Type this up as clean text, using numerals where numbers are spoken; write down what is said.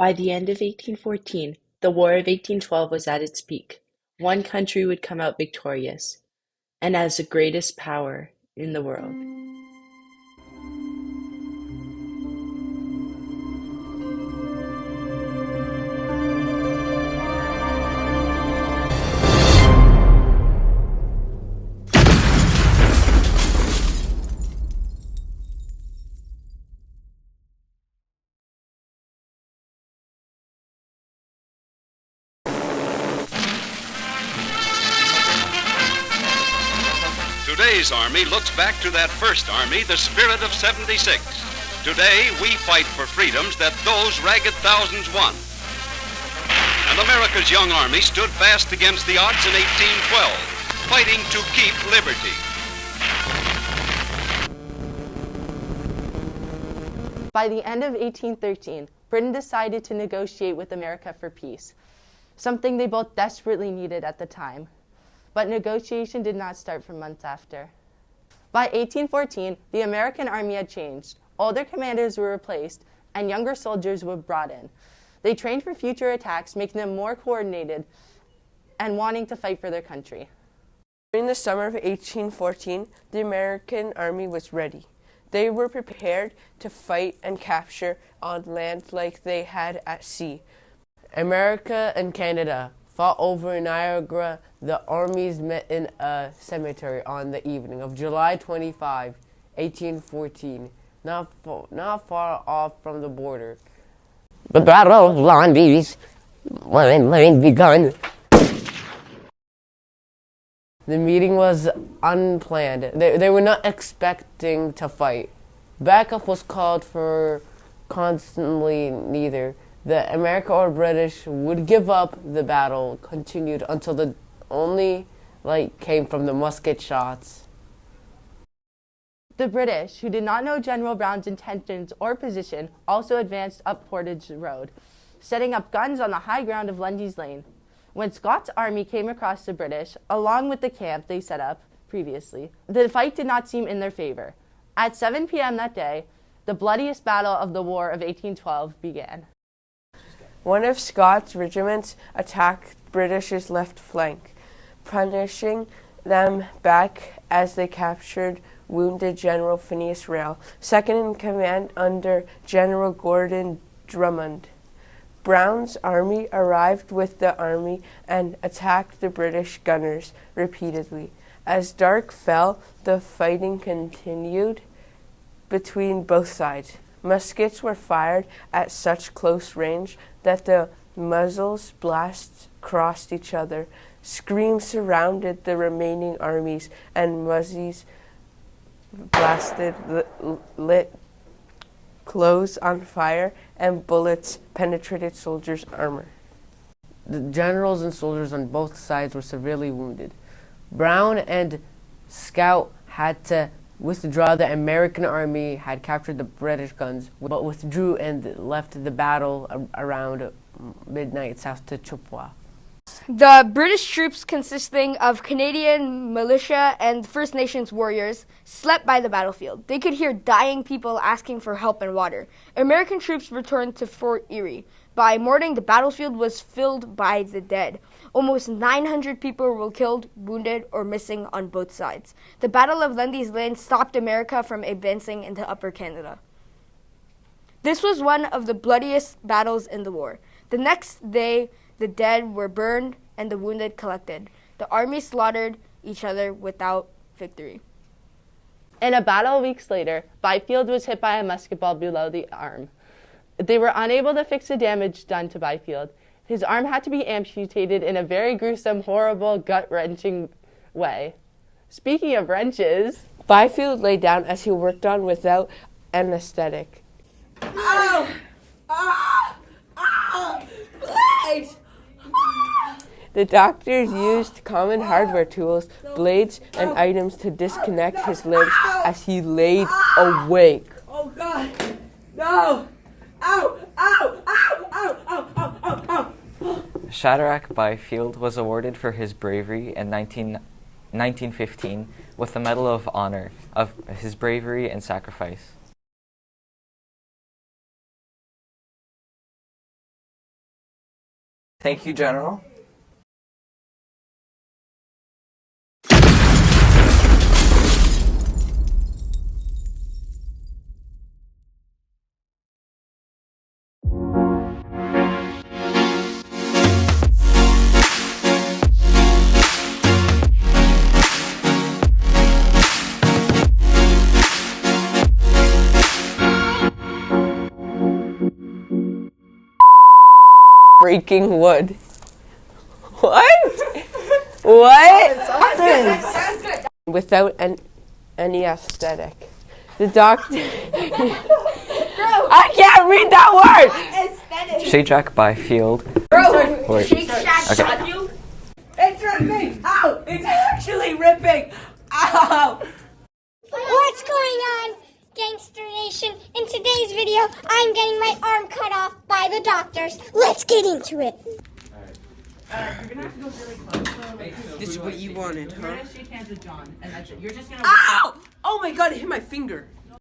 By the end of 1814, the War of 1812 was at its peak. One country would come out victorious, and as the greatest power in the world. Today's Army looks back to that first Army, the spirit of '76. Today, we fight for freedoms that those ragged thousands won. And America's young Army stood fast against the odds in 1812, fighting to keep liberty. By the end of 1813, Britain decided to negotiate with America for peace, something they both desperately needed at the time. But negotiation did not start for months after. By 1814, the American army had changed. Older commanders were replaced, and younger soldiers were brought in. They trained for future attacks, making them more coordinated and wanting to fight for their country. During the summer of 1814, the American army was ready. They were prepared to fight and capture on land like they had at sea. America and Canada fought over Niagara. The armies met in a cemetery on the evening of July 25, 1814, not far off from the border. The Battle of Landis when begun. The meeting was unplanned. They were not expecting to fight. Backup was called for constantly. Neither the America or British would give up. The battle continued until the only light came from the musket shots. The British, who did not know General Brown's intentions or position, also advanced up Portage Road, setting up guns on the high ground of Lundy's Lane. When Scott's army came across the British, along with the camp they set up previously, the fight did not seem in their favor. At 7 p.m. that day, the bloodiest battle of the War of 1812 began. One of Scott's regiments attacked British's left flank, punishing them back as they captured wounded General Phineas Rail, second in command under General Gordon Drummond. Brown's army arrived with the army and attacked the British gunners repeatedly. As dark fell, the fighting continued between both sides. Muskets were fired at such close range that the muzzles blasts crossed each other. Screams surrounded the remaining armies, and muzzies blasted lit clothes on fire, and bullets penetrated soldiers' armor. The generals and soldiers on both sides were severely wounded. Brown and Scout had to withdraw. The American army had captured the British guns, but withdrew and left the battle around midnight south to Chippewa. The British troops, consisting of Canadian militia and First Nations warriors, slept by the battlefield. They could hear dying people asking for help and water. American troops returned to Fort Erie. By morning, the battlefield was filled by the dead. Almost 900 people were killed, wounded, or missing on both sides. The Battle of Lundy's Lane stopped America from advancing into Upper Canada. This was one of the bloodiest battles in the war. The next day, the dead were burned and the wounded collected. The army slaughtered each other without victory. In a battle weeks later, Byfield was hit by a musket ball below the arm. They were unable to fix the damage done to Byfield. His arm had to be amputated in a very gruesome, horrible, gut-wrenching way. Speaking of wrenches, Byfield lay down as he worked on without anesthetic. Ow! Ah! Ah! Please! The doctors used common hardware tools, blades, and items to disconnect his limbs as he laid awake. Oh God! No! Ow! Ow! Ow! Ow! Ow! Ow! Ow! Ow! Shadrach Byfield was awarded for his bravery in 1915 with the Medal of Honor of his bravery and sacrifice. Thank you, General. Breaking wood. What? What? Without any aesthetic. The doctor. I can't read that word! Shake Shack by Field. Wait. Shake Shack Okay. got you. It's ripping! Ow! It's actually ripping! Ow! What's going on, Gangster Nation? In today's video, I'm getting my arm cut off by the doctors. Let's get into it. This is what you wanted, huh? Shake hands with John, and that's it. You're just gonna. Ow! Oh my god, it hit my finger.